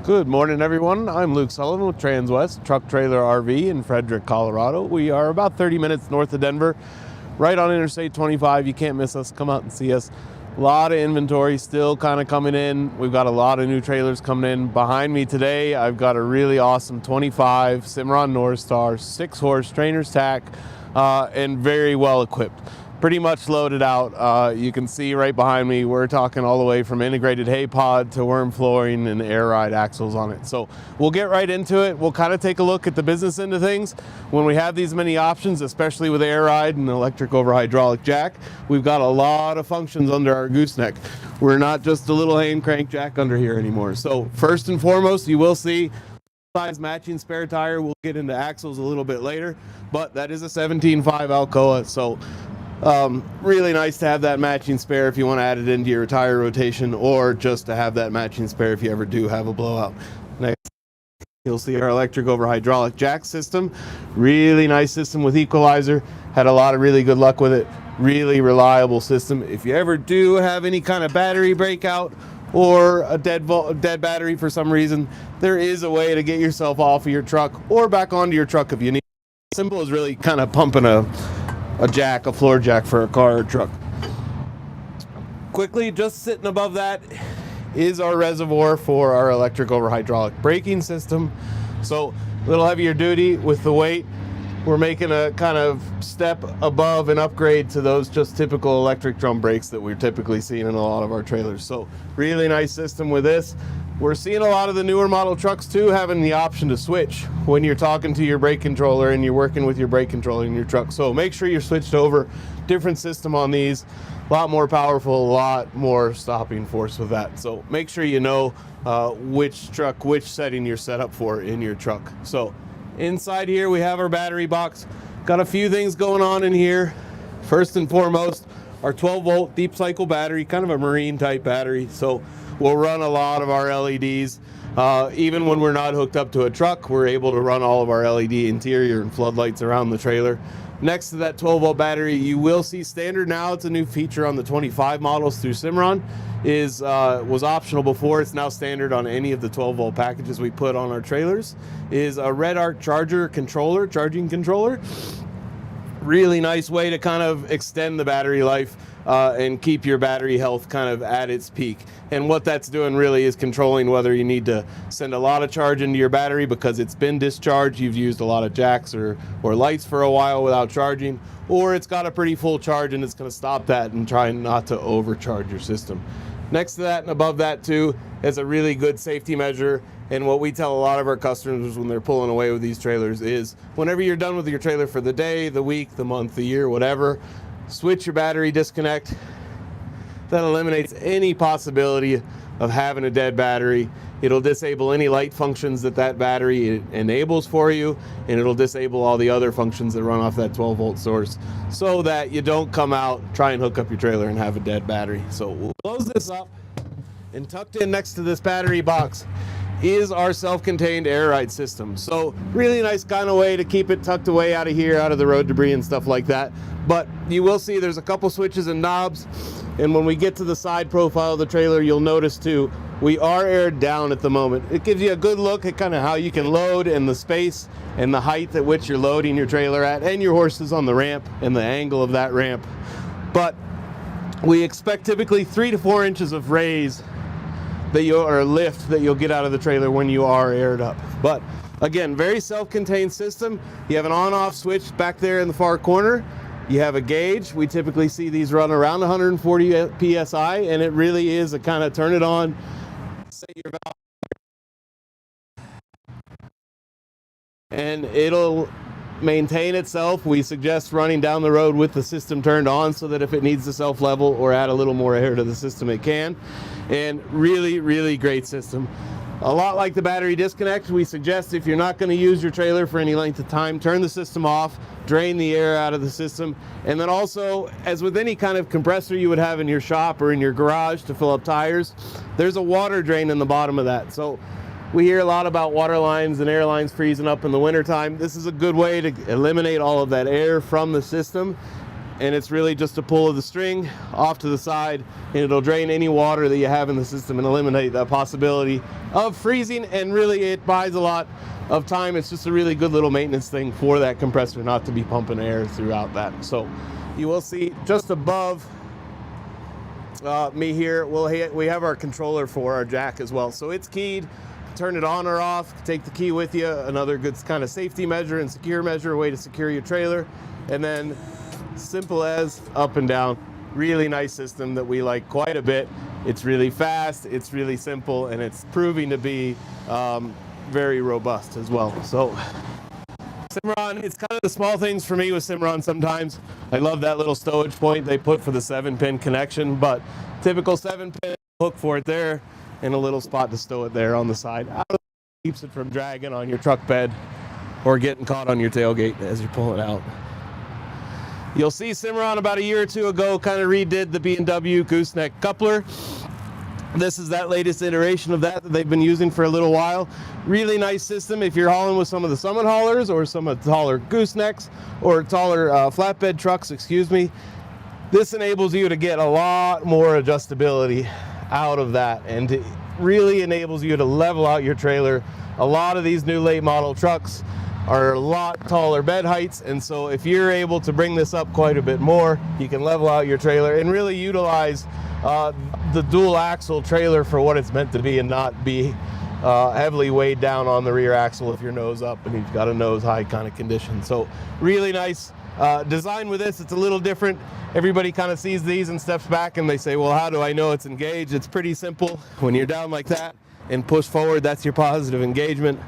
Good morning, everyone. I'm Luke Sullivan with Transwest Truck Trailer RV in Frederick, Colorado. We are about 30 minutes north of Denver, right on Interstate 25. You can't miss us. Come out and see us. A lot of inventory still kind of coming in. We've got a lot of new trailers coming in. Behind me today, I've got a really awesome 25 Cimarron Norstar, 6-horse trainer's Tack, and very well equipped. Pretty much loaded out. You can see right behind me, we're talking all the way from integrated hay pod to Werm flooring and air ride axles on it. So we'll get right into it. We'll kind of take a look at the business end of things. When we have these many options, especially with air ride and electric over hydraulic jack, we've got a lot of functions under our gooseneck. We're not just a little hand crank jack under here anymore. So first and foremost, you will see size matching spare tire. We'll get into axles a little bit later, but that is a 17.5 Alcoa. So really nice to have that matching spare if you want to add it into your tire rotation, or just to have that matching spare if you ever do have a blowout. Next, you'll see our electric over hydraulic jack system. Really nice system with equalizer. Had a lot of really good luck with it. Really reliable system. If you ever do have any kind of battery breakout or a dead battery for some reason, there is a way to get yourself off of your truck or back onto your truck if you need. Simple as really kind of pumping a floor jack for a car or truck. Quickly, just sitting above that is our reservoir for our electric over hydraulic braking system. So a little heavier duty with the weight. We're making a kind of step above an upgrade to those just typical electric drum brakes that we're typically seeing in a lot of our trailers. So really nice system with this. We're seeing a lot of the newer model trucks too having the option to switch when you're talking to your brake controller and you're working with your brake controller in your truck. So make sure you're switched over. Different system on these, a lot more powerful, a lot more stopping force with that. So make sure you know which setting you're set up for in your truck. So inside here we have our battery box. Got a few things going on in here. First and foremost, our 12-volt deep cycle battery, kind of a marine type battery. So we'll run a lot of our LEDs. Even when we're not hooked up to a truck, we're able to run all of our LED interior and floodlights around the trailer. Next to that 12-volt battery, you will see standard now. It's a new feature on the 25 models through Cimarron. Was optional before. It's now standard on any of the 12-volt packages we put on our trailers. Is a RecArc charging controller. Really nice way to kind of extend the battery life and keep your battery health kind of at its peak. And what that's doing really is controlling whether you need to send a lot of charge into your battery because it's been discharged, you've used a lot of jacks or lights for a while without charging, or it's got a pretty full charge and it's going to stop that and try not to overcharge your system. Next to that and above that too is a really good safety measure. And what we tell a lot of our customers when they're pulling away with these trailers is whenever you're done with your trailer for the day, the week, the month, the year, whatever, switch your battery disconnect. That eliminates any possibility of having a dead battery. It'll disable any light functions that battery enables for you, and it'll disable all the other functions that run off that 12-volt source so that you don't come out, try and hook up your trailer and have a dead battery. So we'll close this up, and tucked in next to this battery box is our self-contained air ride system. So really nice kind of way to keep it tucked away out of here, out of the road debris and stuff like that. But you will see there's a couple switches and knobs, and when we get to the side profile of the trailer, you'll notice too, we are aired down at the moment. It gives you a good look at kind of how you can load and the space and the height at which you're loading your trailer at, and your horses on the ramp and the angle of that ramp. But we expect typically 3 to 4 inches of raise lift that you'll get out of the trailer when you are aired up. But again, very self-contained system. You have an on-off switch back there in the far corner. You have a gauge. We typically see these run around 140 psi, and it really is a kind of turn it on, set your valve, and it'll maintain itself. We suggest running down the road with the system turned on so that if it needs to self-level or add a little more air to the system, it can. And really, really great system. A lot like the battery disconnect, we suggest if you're not going to use your trailer for any length of time, turn the system off, drain the air out of the system, and then also, as with any kind of compressor you would have in your shop or in your garage to fill up tires, there's a water drain in the bottom of that. So we hear a lot about water lines and air lines freezing up in the wintertime. This is a good way to eliminate all of that air from the system and it's really just a pull of the string off to the side, and it'll drain any water that you have in the system and eliminate that possibility of freezing, and really it buys a lot of time. It's just a really good little maintenance thing for that compressor not to be pumping air throughout that. So you will see just above me here, we have our controller for our jack as well. So it's keyed. Turn it on or off, take the key with you, another good kind of safety measure and secure measure, a way to secure your trailer. And then simple as up and down. Really nice system that we like quite a bit. It's really fast, it's really simple, and it's proving to be very robust as well. So Cimarron, it's kind of the small things for me with Cimarron sometimes. I love that little stowage point they put for the 7-pin connection, but typical 7-pin, hook for it there, and a little spot to stow it there on the side. Keeps it from dragging on your truck bed or getting caught on your tailgate as you're pulling out. You'll see Cimarron about a year or two ago kind of redid the B&W Gooseneck coupler. This is that latest iteration of that they've been using for a little while. Really nice system if you're hauling with some of the Summit haulers or some of the taller goosenecks or taller flatbed trucks, excuse me. This enables you to get a lot more adjustability out of that, and it really enables you to level out your trailer. A lot of these new late model trucks are a lot taller bed heights, and so if you're able to bring this up quite a bit more, you can level out your trailer and really utilize the dual axle trailer for what it's meant to be, and not be heavily weighed down on the rear axle if you're nose up and you've got a nose high kind of condition. So really nice design with this. It's a little different. Everybody kind of sees these and steps back and they say, well, how do I know it's engaged? It's pretty simple. When you're down like that and push forward, that's your positive engagement,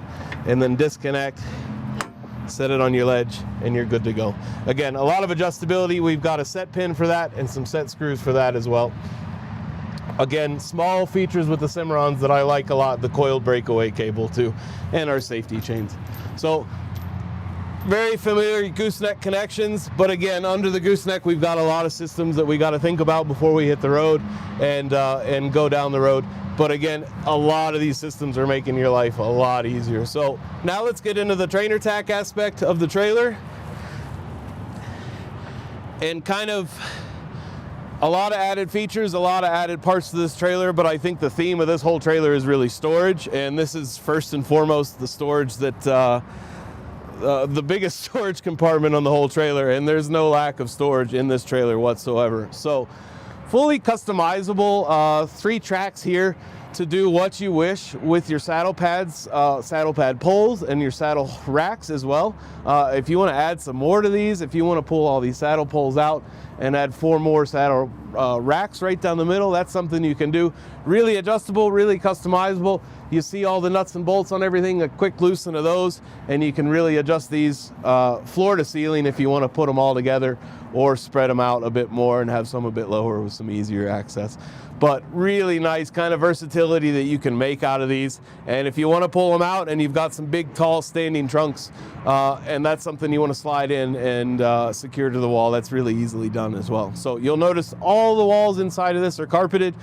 and then disconnect, set it on your ledge, and you're good to go. Again, a lot of adjustability. We've got a set pin for that and some set screws for that as well. Again, small features with the Cimarrons that I like a lot, the coiled breakaway cable too, and our safety chains. So very familiar gooseneck connections, but again, under the gooseneck, we've got a lot of systems that we got to think about before we hit the road and go down the road. But again, a lot of these systems are making your life a lot easier. So now let's get into the trainer tack aspect of the trailer, and kind of a lot of added features, a lot of added parts to this trailer, but I think the theme of this whole trailer is really storage, and this is first and foremost the storage that the biggest storage compartment on the whole trailer, and there's no lack of storage in this trailer whatsoever. So fully customizable, 3 tracks here to do what you wish with your saddle pads, saddle pad poles, and your saddle racks as well. If you want to add some more to these, if you want to pull all these saddle poles out and add 4 more saddle racks right down the middle, that's something you can do. Really adjustable, really customizable. You see all the nuts and bolts on everything, a quick loosen of those, and you can really adjust these floor to ceiling if you want to put them all together, or spread them out a bit more and have some a bit lower with some easier access. But really nice kind of versatility that you can make out of these. And if you want to pull them out and you've got some big, tall standing trunks, and that's something you want to slide in and secure to the wall, that's really easily done as well. So you'll notice all the walls inside of this are carpeted.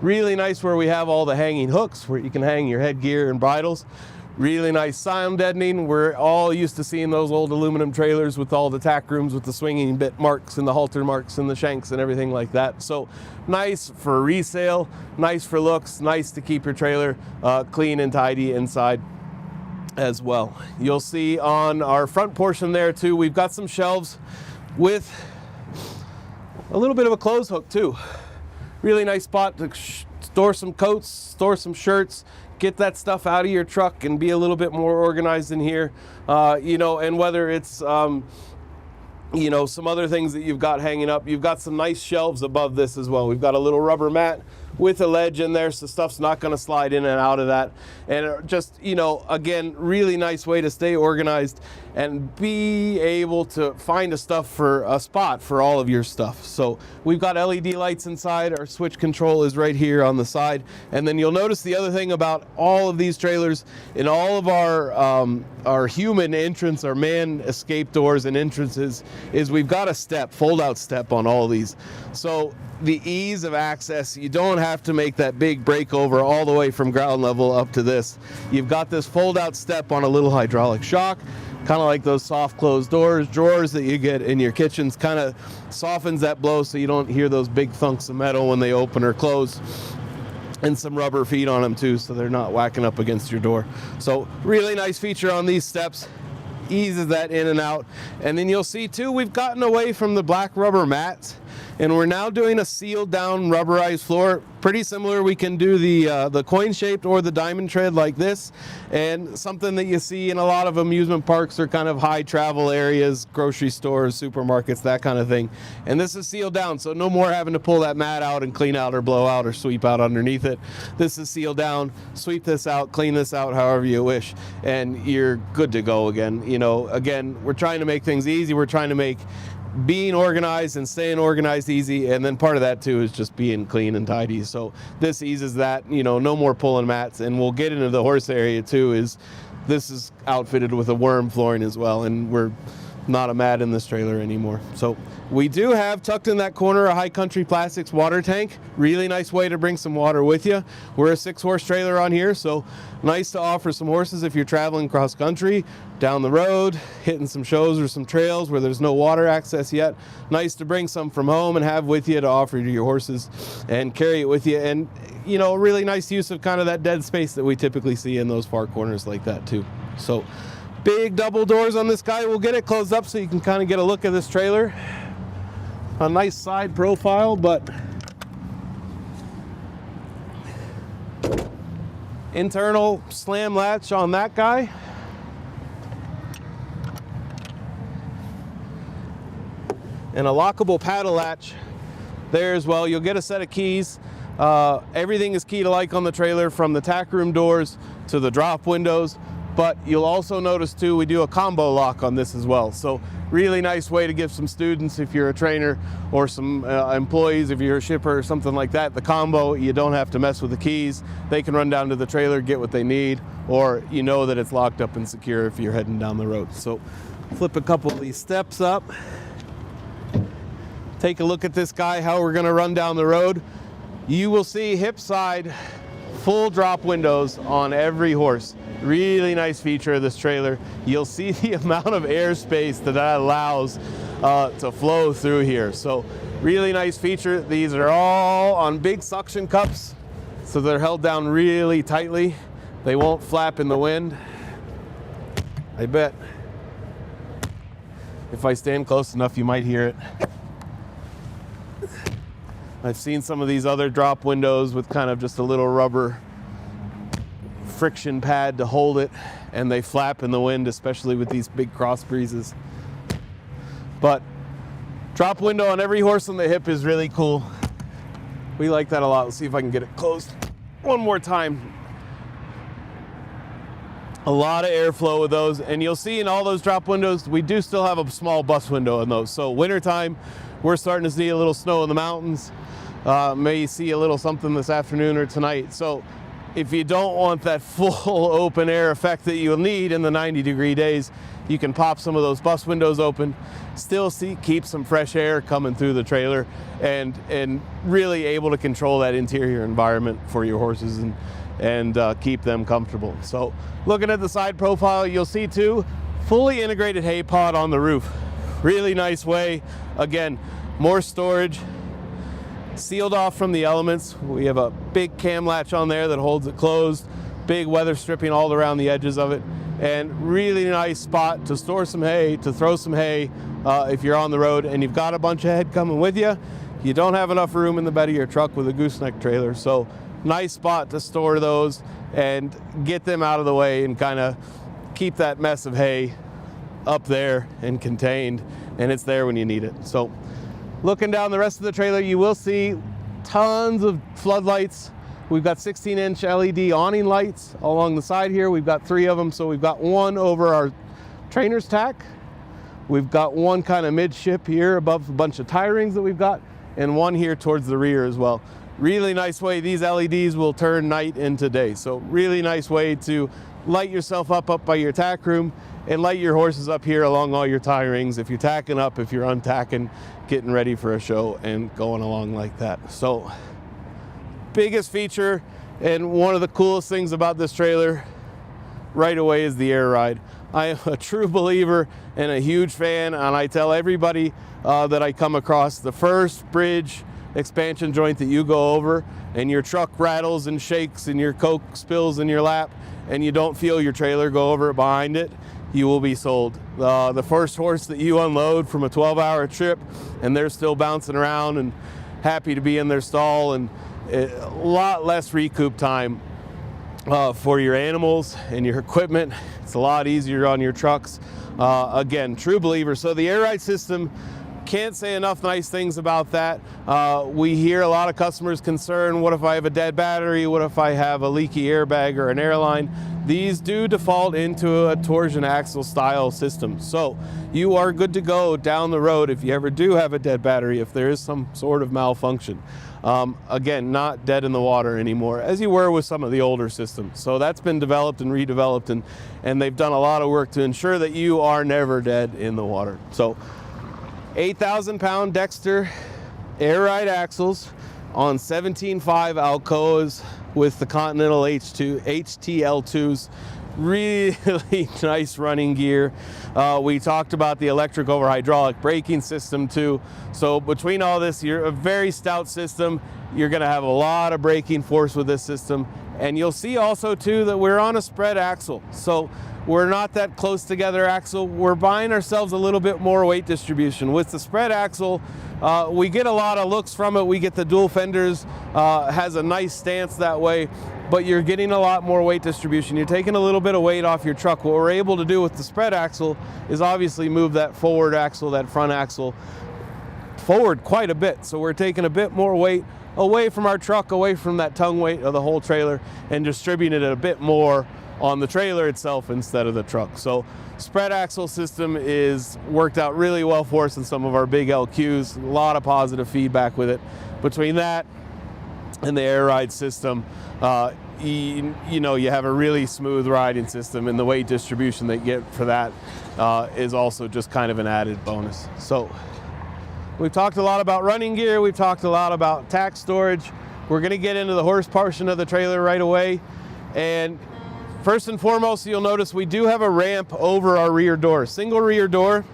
Really nice where we have all the hanging hooks where you can hang your headgear and bridles. Really nice sound deadening. We're all used to seeing those old aluminum trailers with all the tack rooms with the swinging bit marks and the halter marks and the shanks and everything like that. So nice for resale, nice for looks, nice to keep your trailer clean and tidy inside as well. You'll see on our front portion there too, we've got some shelves with a little bit of a clothes hook too. Really nice spot to store some coats, store some shirts, get that stuff out of your truck and be a little bit more organized in here. You know, and whether it's, you know, some other things that you've got hanging up, you've got some nice shelves above this as well. We've got a little rubber mat with a ledge in there, so stuff's not going to slide in and out of that. And just, you know, again, really nice way to stay organized and be able to find a spot for all of your stuff. So we've got LED lights inside. Our switch control is right here on the side. And then you'll notice the other thing about all of these trailers, in all of our human entrance, our man escape doors and entrances, is we've got a step, fold out step on all of these. So the ease of access, you don't have to make that big breakover all the way from ground level up to this. You've got this fold out step on a little hydraulic shock. kind of like those soft closed drawers that you get in your kitchens. Kind of softens that blow so you don't hear those big thunks of metal when they open or close. And some rubber feet on them too, so they're not whacking up against your door. So really nice feature on these steps. Eases that in and out. And then you'll see too, we've gotten away from the black rubber mats, and we're now doing a sealed down rubberized floor. Pretty similar. We can do the coin shaped or the diamond tread like this, and something that you see in a lot of amusement parks or kind of high travel areas, grocery stores, supermarkets, that kind of thing. And this is sealed down, so no more having to pull that mat out and clean out or blow out or sweep out underneath it. This is sealed down. Sweep this out, clean this out however you wish, and you're good to go again. You know, again, we're trying to make things easy. We're trying to make being organized and staying organized easy, and then part of that too is just being clean and tidy. So this eases that, you know, no more pulling mats. And we'll get into the horse area too. This is outfitted with a Werm flooring as well, and we're not a mat in this trailer anymore. So we do have tucked in that corner a High Country Plastics water tank. Really nice way to bring some water with you. We're a 6-horse trailer on here, so nice to offer some horses if you're traveling cross country, down the road, hitting some shows or some trails where there's no water access yet. Nice to bring some from home and have with you to offer to your horses and carry it with you. And, you know, really nice use of kind of that dead space that we typically see in those far corners like that too. So big double doors on this guy. We'll get it closed up so you can kind of get a look at this trailer. A nice side profile, but internal slam latch on that guy. And a lockable paddle latch there as well. You'll get a set of keys. Everything is key to like on the trailer, from the tack room doors to the drop windows. But you'll also notice too, we do a combo lock on this as well. So really nice way to give some students, if you're a trainer, or some employees, if you're a shipper or something like that, the combo, you don't have to mess with the keys. They can run down to the trailer, get what they need, or you know that it's locked up and secure if you're heading down the road. So flip a couple of these steps up. Take a look at this guy, how we're gonna run down the road. You will see hip side full drop windows on every horse. Really nice feature of this trailer. You'll see the amount of airspace that allows to flow through here. So really nice feature. These are all on big suction cups, so they're held down really tightly. They won't flap in the wind. I bet if I stand close enough, you might hear it. I've seen some of these other drop windows with kind of just a little rubber friction pad to hold it, and they flap in the wind, especially with these big cross breezes. But drop window on every horse on the hip is really cool. We like that a lot. Let's see if I can get it closed one more time. A lot of airflow with those, and you'll see in all those drop windows, we do still have a small bus window in those. So wintertime, we're starting to see a little snow in the mountains. May see a little something this afternoon or tonight. So if you don't want that full open air effect that you'll need in the 90-degree days, you can pop some of those bus windows open, still keep some fresh air coming through the trailer, and really able to control that interior environment for your horses and keep them comfortable. So looking at the side profile, you'll see too, fully integrated hay pod on the roof. Really nice way. Again, more storage, sealed off from the elements. We have a big cam latch on there that holds it closed, big weather stripping all around the edges of it, and really nice spot to store some hay, to throw some hay if you're on the road and you've got a bunch of head coming with you. You don't have enough room in the bed of your truck with a gooseneck trailer, so nice spot to store those and get them out of the way and kind of keep that mess of hay up there and contained, and it's there when you need it. So looking down the rest of the trailer, you will see tons of floodlights. We've got 16-inch LED awning lights along the side here. We've got 3 of them. So we've got one over our trainer's tack. We've got one kind of midship here above a bunch of tie rings that we've got, and one here towards the rear as well. Really nice way. These LEDs will turn night into day. So really nice way to light yourself up by your tack room and light your horses up here along all your tie rings if you're tacking up, if you're untacking, getting ready for a show and going along like that. So biggest feature and one of the coolest things about this trailer right away is the air ride. I am a true believer and a huge fan, and I tell everybody that I come across, the first bridge expansion joint that you go over and your truck rattles and shakes and your Coke spills in your lap and you don't feel your trailer go over behind it, you will be sold. The first horse that you unload from a 12-hour trip and they're still bouncing around and happy to be in their stall, and a lot less recoup time for your animals and your equipment. It's a lot easier on your trucks. Again, true believer. So the air ride system, can't say enough nice things about that. We hear a lot of customers concerned, what if I have a dead battery? What if I have a leaky airbag or an airline? These do default into a torsion axle style system. So you are good to go down the road if you ever do have a dead battery, if there is some sort of malfunction. Again, not dead in the water anymore, as you were with some of the older systems. So that's been developed and redeveloped, and they've done a lot of work to ensure that you are never dead in the water. So 8,000-pound Dexter air ride axles on 17.5 Alcoas with the Continental HTL2s. Really nice running gear. We talked about the electric over hydraulic braking system too. So between all this, you're a very stout system. You're going to have a lot of braking force with this system. And you'll see also too that we're on a spread axle. So we're not that close together axle. We're buying ourselves a little bit more weight distribution. With the spread axle, we get a lot of looks from it. We get the dual fenders, has a nice stance that way, but you're getting a lot more weight distribution. You're taking a little bit of weight off your truck. What we're able to do with the spread axle is obviously move that forward axle, that front axle forward quite a bit. So we're taking a bit more weight away from our truck, away from that tongue weight of the whole trailer, and distributing it a bit more on the trailer itself instead of the truck. So spread axle system is worked out really well for us in some of our big LQs. A lot of positive feedback with it. Between that and the air ride system, you know, you have a really smooth riding system, and the weight distribution that you get for that is also just kind of an added bonus. So we've talked a lot about running gear. We've talked a lot about tack storage. We're going to get into the horse portion of the trailer right away. And first and foremost, you'll notice we do have a ramp over our rear door. Single rear door,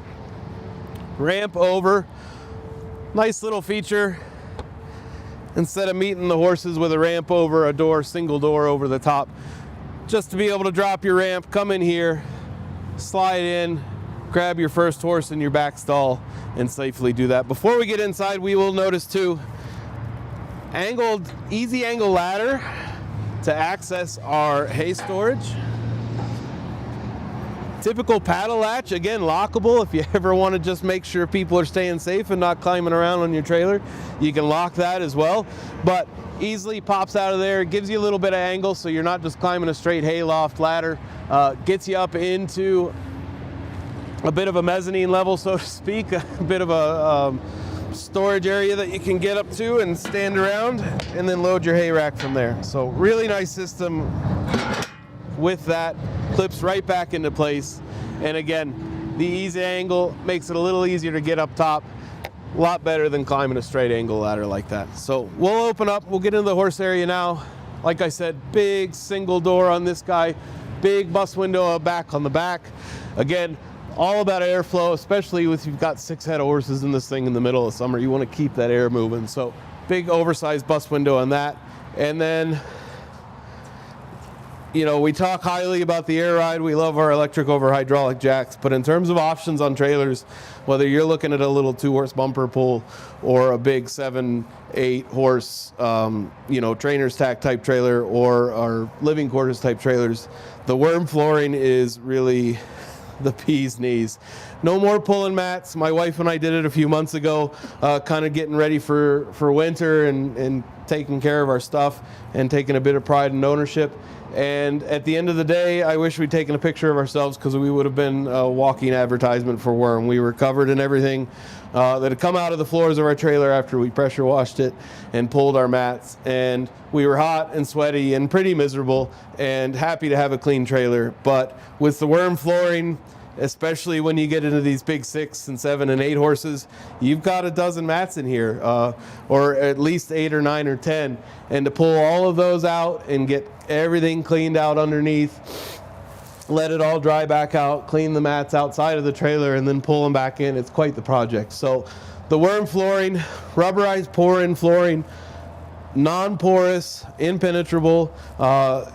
ramp over. Nice little feature. Instead of meeting the horses with a ramp over a door, single door over the top, just to be able to drop your ramp, come in here, slide in, grab your first horse in your back stall, and safely do that. Before we get inside, we will notice too, easy angle ladder to access our hay storage. Typical paddle latch, again, lockable. If you ever want to just make sure people are staying safe and not climbing around on your trailer, you can lock that as well. But easily pops out of there, gives you a little bit of angle so you're not just climbing a straight hay loft ladder. Gets you up into a bit of a mezzanine level, so to speak, a bit of a storage area that you can get up to and stand around and then load your hay rack from there. So really nice system with that, clips right back into place. And again, the easy angle makes it a little easier to get up top. A lot better than climbing a straight angle ladder like that. So we'll open up, we'll get into the horse area now. Like I said, big single door on this guy, big bus window back on the back. Again, all about airflow, especially if you've got 6 head of horses in this thing in the middle of summer. You want to keep that air moving. So big oversized bus window on that. And then, you know, we talk highly about the air ride. We love our electric over hydraulic jacks. But in terms of options on trailers, whether you're looking at a little 2-horse bumper pull or a big 7-8 horse, you know, trainer's tack type trailer or our living quarters type trailers, the Werm flooring is really the bee's knees. No more pulling mats. My wife and I did it a few months ago, kind of getting ready for winter and taking care of our stuff and taking a bit of pride and ownership. And at the end of the day, I wish we'd taken a picture of ourselves, because we would have been a walking advertisement for Werm. We were covered in everything that had come out of the floors of our trailer after we pressure washed it and pulled our mats. And we were hot and sweaty and pretty miserable and happy to have a clean trailer. But with the Werm flooring, especially when you get into these big 6 and 7 and 8 horses, you've got a dozen mats in here, or at least 8 or 9 or 10. And to pull all of those out and get everything cleaned out underneath let it all dry back out, clean the mats outside of the trailer, and then pull them back in. It's quite the project. So the Werm flooring, rubberized pour-in flooring, non-porous, impenetrable,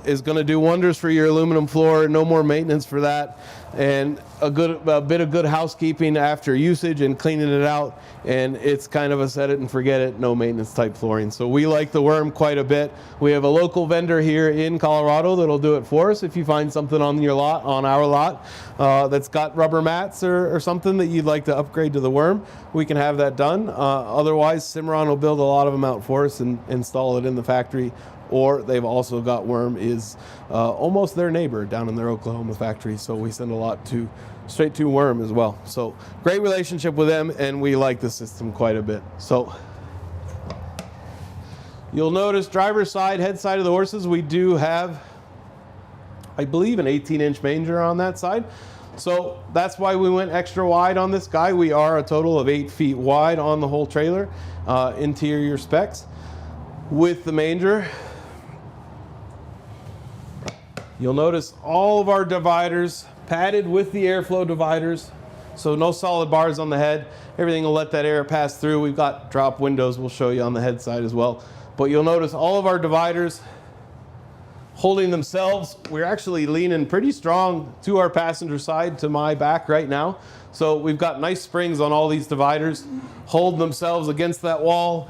is going to do wonders for your aluminum floor. No more maintenance for that, and a bit of good housekeeping after usage and cleaning it out, and it's kind of a set it and forget it, no maintenance type flooring. So we like the Werm quite a bit. We have a local vendor here in Colorado that'll do it for us. If you find something on your lot, on our lot, that's got rubber mats or something that you'd like to upgrade to the Werm, we can have that done. Otherwise, Cimarron will build a lot of them out for us and install it in the factory. Or they've also got Werm is almost their neighbor down in their Oklahoma factory, so we send a lot straight to Werm as well. So great relationship with them, and we like the system quite a bit. So you'll notice driver's side, head side of the horses, we do have, I believe, an 18-inch manger on that side. So that's why we went extra wide on this guy. We are a total of 8 feet wide on the whole trailer, interior specs. With the manger, you'll notice all of our dividers padded with the airflow dividers, so no solid bars on the head. Everything will let that air pass through. We've got drop windows we'll show you on the head side as well. But you'll notice all of our dividers holding themselves. We're actually leaning pretty strong to our passenger side, to my back right now. So we've got nice springs on all these dividers, hold themselves against that wall.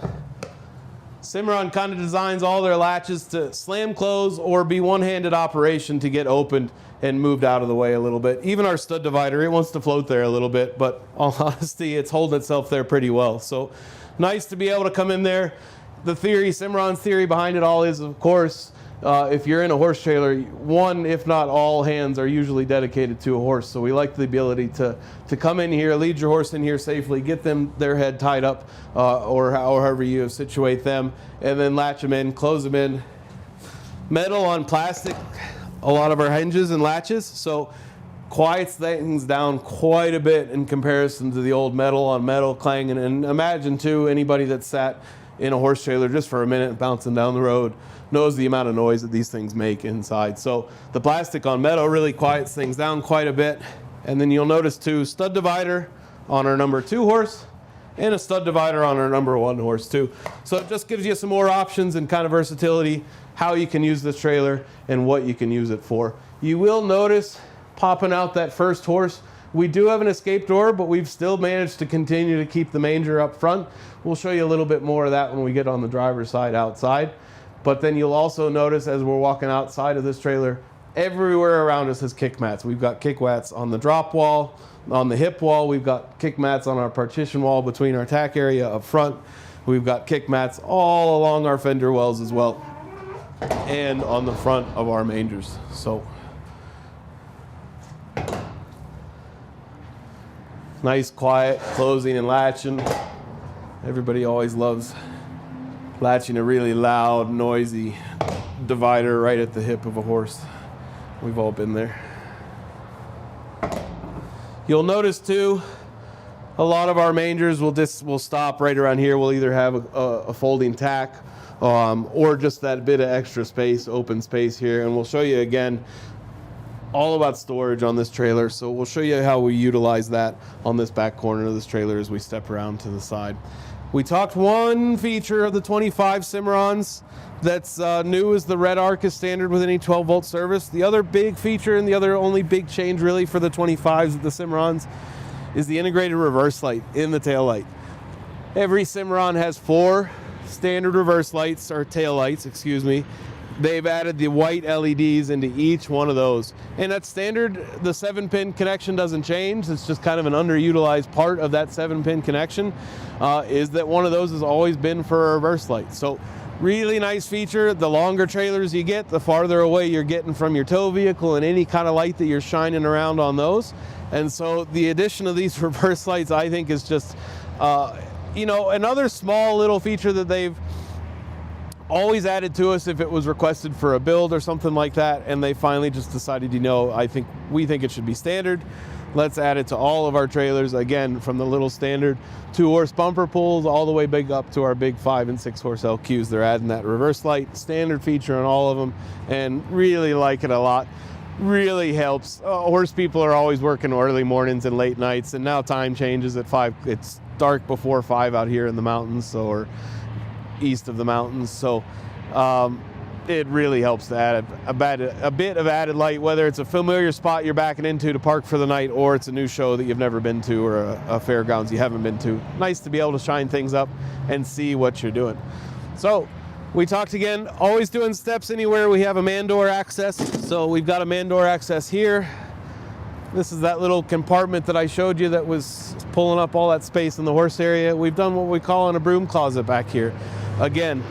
Cimarron kind of designs all their latches to slam close or be one-handed operation to get opened and moved out of the way a little bit. Even our stud divider, it wants to float there a little bit, but in all honesty, it's holding itself there pretty well. So nice to be able to come in there. The theory, Cimarron's theory behind it all is, of course, if you're in a horse trailer, one, if not all hands are usually dedicated to a horse. So we like the ability to come in here, lead your horse in here safely, get their head tied up, or however you situate them, and then latch them in, close them in. Metal on plastic, a lot of our hinges and latches, so quiets things down quite a bit in comparison to the old metal on metal clanging. And imagine too, anybody that sat in a horse trailer just for a minute bouncing down the road knows the amount of noise that these things make inside. So the plastic on metal really quiets things down quite a bit. And then you'll notice too, stud divider on our number 2 horse and a stud divider on our number 1 horse too. So it just gives you some more options and kind of versatility, how you can use this trailer and what you can use it for. You will notice popping out that first horse, we do have an escape door, but we've still managed to continue to keep the manger up front. We'll show you a little bit more of that when we get on the driver's side outside. But then you'll also notice as we're walking outside of this trailer, everywhere around us is kick mats. We've got kick mats on the drop wall, on the hip wall. We've got kick mats on our partition wall between our tack area up front. We've got kick mats all along our fender wells as well, and on the front of our mangers. So nice, quiet closing and latching. Everybody always loves latching a really loud, noisy divider right at the hip of a horse. We've all been there. You'll notice too, a lot of our mangers will stop right around here. We'll either have a folding tack or just that bit of extra space, open space here. And we'll show you again all about storage on this trailer. So we'll show you how we utilize that on this back corner of this trailer as we step around to the side. We talked one feature of the 25 Cimarrons that's new is the RecArc is standard with any 12-volt service. The other big feature and the other only big change really for the 25s of the Cimarrons is the integrated reverse light in the tail light. Every Cimarron has 4 standard reverse lights, or tail lights, excuse me. They've added the white LEDs into each one of those. And that's standard. The 7-pin connection doesn't change. It's just kind of an underutilized part of that 7-pin connection, is that one of those has always been for a reverse light. So really nice feature. The longer trailers you get, the farther away you're getting from your tow vehicle and any kind of light that you're shining around on those. And so the addition of these reverse lights, I think, is just, another small little feature that they've always added to us if it was requested for a build or something like that, and they finally just decided, we think it should be standard. Let's add it to all of our trailers, again, from the little standard 2-horse bumper pulls all the way big up to our big 5- and 6-horse LQs. They're adding that reverse light, standard feature on all of them, and really like it a lot. really helps. Horse people are always working early mornings and late nights, and now time changes at 5. It's dark before 5 out here in the mountains, or east of the mountains. So it really helps to add a bit of added light, whether it's a familiar spot you're backing into to park for the night, or it's a new show that you've never been to, or a fairgrounds you haven't been to. Nice to be able to shine things up and see what you're doing. So we talked again, always doing steps anywhere we have a man door access. So we've got a man door access here. This is that little compartment that I showed you that was pulling up all that space in the horse area. We've done what we call a broom closet back here. Again,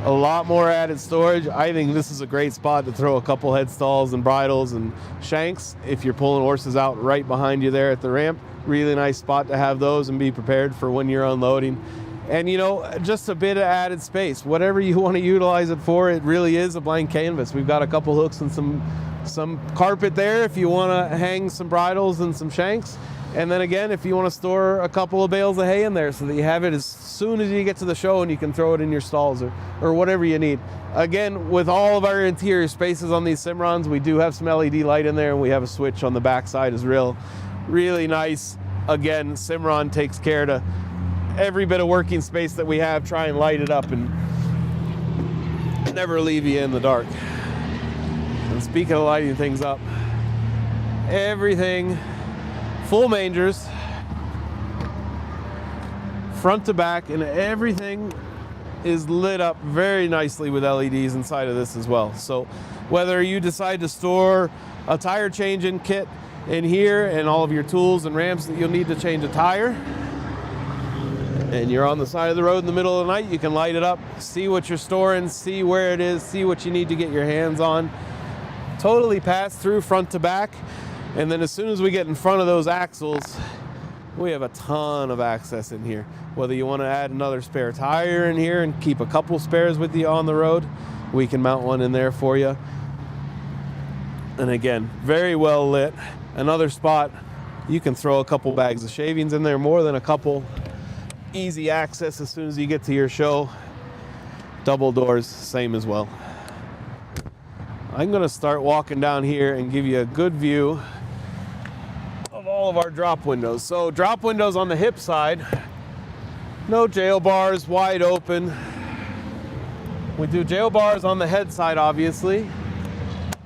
a lot more added storage. I think this is a great spot to throw a couple head stalls and bridles and shanks if you're pulling horses out right behind you there at the ramp. Really nice spot to have those and be prepared for when you're unloading. And, you know, just a bit of added space. Whatever you want to utilize it for, it really is a blank canvas. We've got a couple hooks and some carpet there if you want to hang some bridles and some shanks. And then again, if you want to store a couple of bales of hay in there so that you have it as soon as you get to the show and you can throw it in your stalls or whatever you need. Again, with all of our interior spaces on these Cimarrons, we do have some LED light in there, and we have a switch on the back side as really nice. Again, Cimarron takes care to every bit of working space that we have, try and light it up and never leave you in the dark. And speaking of lighting things up, everything, full mangers, front to back, and everything is lit up very nicely with LEDs inside of this as well. So whether you decide to store a tire changing kit in here and all of your tools and ramps that you'll need to change a tire, and you're on the side of the road in the middle of the night, you can light it up, see what you're storing, see where it is, see what you need to get your hands on. Totally pass through front to back. And then as soon as we get in front of those axles, we have a ton of access in here. Whether you want to add another spare tire in here and keep a couple spares with you on the road, we can mount one in there for you. And again, very well lit. Another spot, you can throw a couple bags of shavings in there, more than a couple. Easy access as soon as you get to your show. Double doors, same as well. I'm going to start walking down here and give you a good view of all of our drop windows. So drop windows on the hip side, no jail bars, wide open. We do jail bars on the head side, obviously.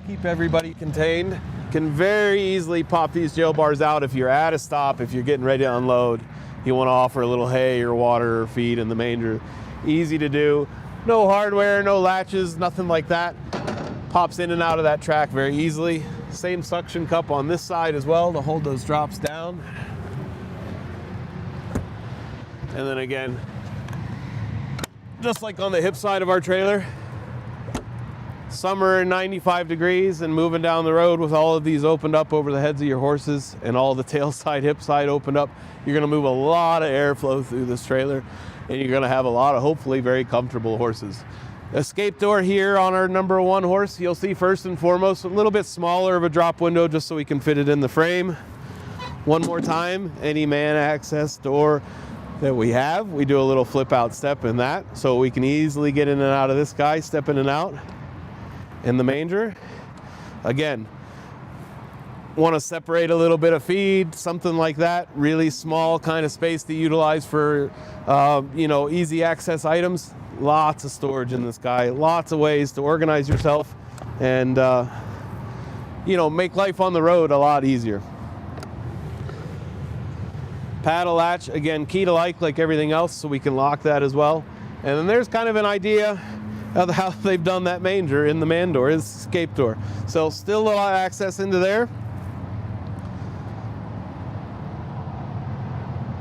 Keep everybody contained. Can very easily pop these jail bars out if you're at a stop, if you're getting ready to unload. You want to offer a little hay or water or feed in the manger. Easy to do. No hardware, no latches, nothing like that. Pops in and out of that track very easily. Same suction cup on this side as well to hold those drops down. And then again, just like on the hip side of our trailer, summer 95 degrees and moving down the road with all of these opened up over the heads of your horses and all the tail side, hip side opened up, you're gonna move a lot of airflow through this trailer, and you're gonna have a lot of hopefully very comfortable horses. Escape door here on our number 1 horse, you'll see first and foremost a little bit smaller of a drop window just so we can fit it in the frame. One more time, any man access door that we have, we do a little flip out step in that so we can easily get in and out of this guy, step in and out in the manger. Again, want to separate a little bit of feed, something like that, really small kind of space to utilize for easy access items. Lots of storage in this guy, lots of ways to organize yourself and make life on the road a lot easier. Paddle latch, again, key to like everything else, so we can lock that as well. And then there's kind of an idea of how they've done that manger in the man door, is escape door. So still a lot of access into there.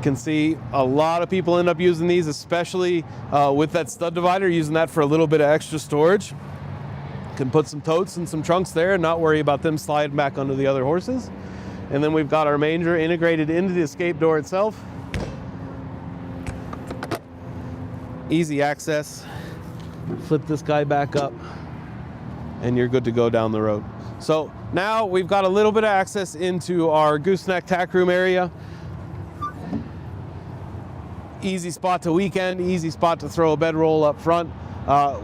Can see a lot of people end up using these, especially with that stud divider, using that for a little bit of extra storage. Can put some totes and some trunks there and not worry about them sliding back onto the other horses. And then we've got our manger integrated into the escape door itself. Easy access. Flip this guy back up and you're good to go down the road. So now we've got a little bit of access into our Gooseneck tack room area. Easy spot to weekend, easy spot to throw a bedroll up front.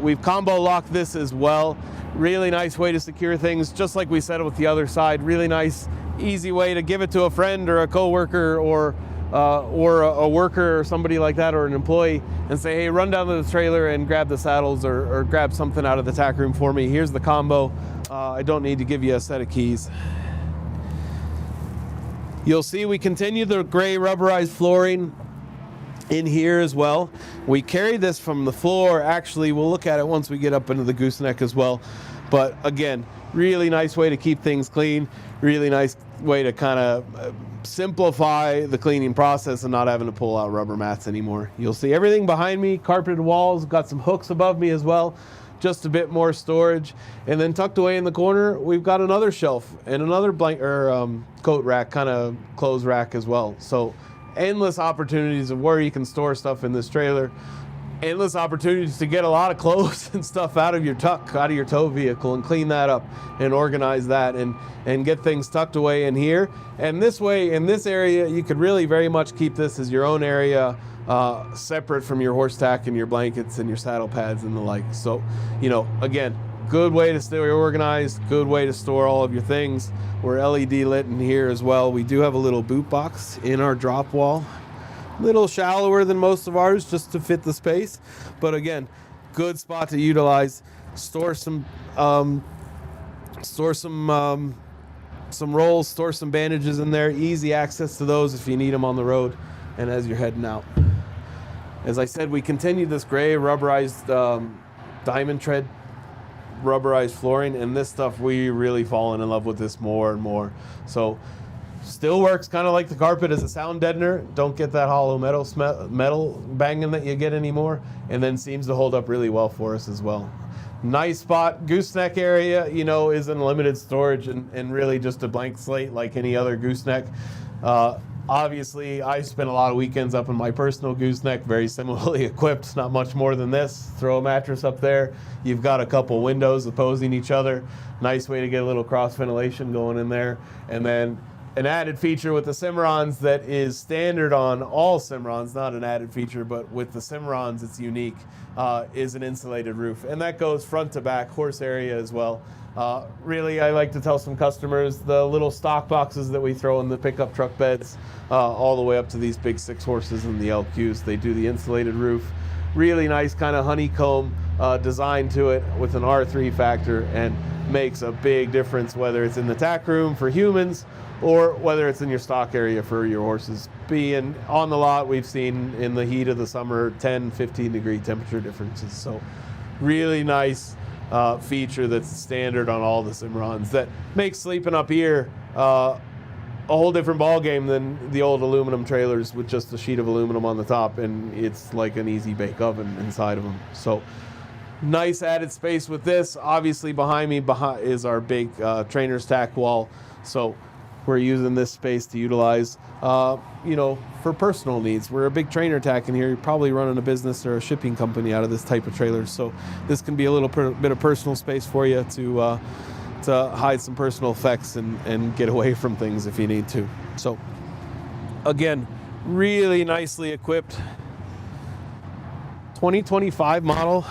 We've combo locked this as well. Really nice way to secure things, just like we said with the other side. Really nice, easy way to give it to a friend or a coworker or a worker or somebody like that, or an employee, and say, hey, run down to the trailer and grab the saddles or grab something out of the tack room for me. Here's the combo. I don't need to give you a set of keys. You'll see we continue the gray rubberized flooring in here as well. We carry this from the floor. Actually, we'll look at it once we get up into the gooseneck as well. But again, really nice way to keep things clean. Really nice way to kind of simplify the cleaning process and not having to pull out rubber mats anymore. You'll see everything behind me, carpeted walls, got some hooks above me as well. Just a bit more storage. And then tucked away in the corner, we've got another shelf and another coat rack, kind of clothes rack as well. So endless opportunities of where you can store stuff in this trailer. Endless opportunities to get a lot of clothes and stuff out of your tow vehicle and clean that up and organize that and get things tucked away in here. And this way, in this area, you could really very much keep this as your own area, separate from your horse tack and your blankets and your saddle pads and the like. So, you know, again, good way to stay organized, good way to store all of your things. We're LED lit in here as well. We do have a little boot box in our drop wall. Little shallower than most of ours just to fit the space. But again, good spot to utilize. Store some rolls, store some bandages in there. Easy access to those if you need them on the road and as you're heading out. As I said, we continue this gray rubberized diamond tread rubberized flooring, and this stuff, we really fallen in love with this more and more. So still works kind of like the carpet as a sound deadener. Don't get that hollow metal banging that you get anymore, and then seems to hold up really well for us as well. Nice spot. Gooseneck area, you know, is in limited storage and really just a blank slate like any other gooseneck. Obviously, I spent a lot of weekends up in my personal gooseneck, very similarly equipped, not much more than this. Throw a mattress up there. You've got a couple windows opposing each other. Nice way to get a little cross ventilation going in there. And then an added feature with the Cimarrons that is standard on all Cimarrons, not an added feature, but with the Cimarrons it's unique, is an insulated roof. And that goes front to back, horse area as well. Really, I like to tell some customers the little stock boxes that we throw in the pickup truck beds, all the way up to these big 6 horses and the LQs. They do the insulated roof. Really nice kind of honeycomb design to it with an R3 factor, and makes a big difference whether it's in the tack room for humans or whether it's in your stock area for your horses. Being on the lot, we've seen in the heat of the summer 10, 15 degree temperature differences. So really nice feature that's standard on all the Cimarrons that makes sleeping up here a whole different ball game than the old aluminum trailers with just a sheet of aluminum on the top, and it's like an easy bake oven inside of them. So nice added space with this. Obviously behind me is our big trainer's tack wall. So we're using this space to utilize, you know, for personal needs. We're a big trainer tack in here. You're probably running a business or a shipping company out of this type of trailer. So this can be a little bit of personal space for you to hide some personal effects and get away from things if you need to. So again, really nicely equipped 2025 model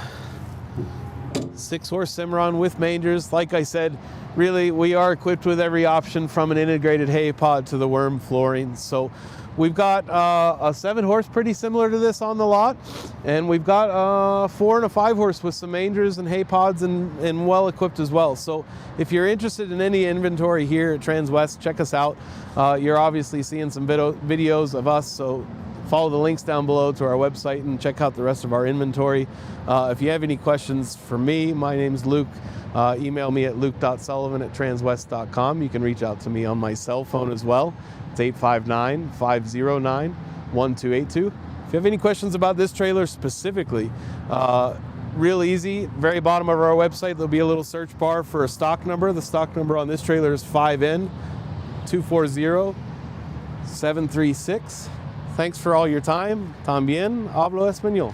6-horse Cimarron with mangers. Like I said, really, we are equipped with every option from an integrated hay pod to the Werm flooring. So we've got a 7-horse pretty similar to this on the lot, and we've got a 4 and a 5-horse with some mangers and hay pods and well equipped as well. So if you're interested in any inventory here at Transwest, check us out. You're obviously seeing some videos of us, so follow the links down below to our website and check out the rest of our inventory. If you have any questions for me, my name's Luke. Email me at luke.sullivan@transwest.com. You can reach out to me on my cell phone as well. It's 859-509-1282. If you have any questions about this trailer specifically, real easy, very bottom of our website, there'll be a little search bar for a stock number. The stock number on this trailer is 5N240736. Thanks for all your time. También hablo español.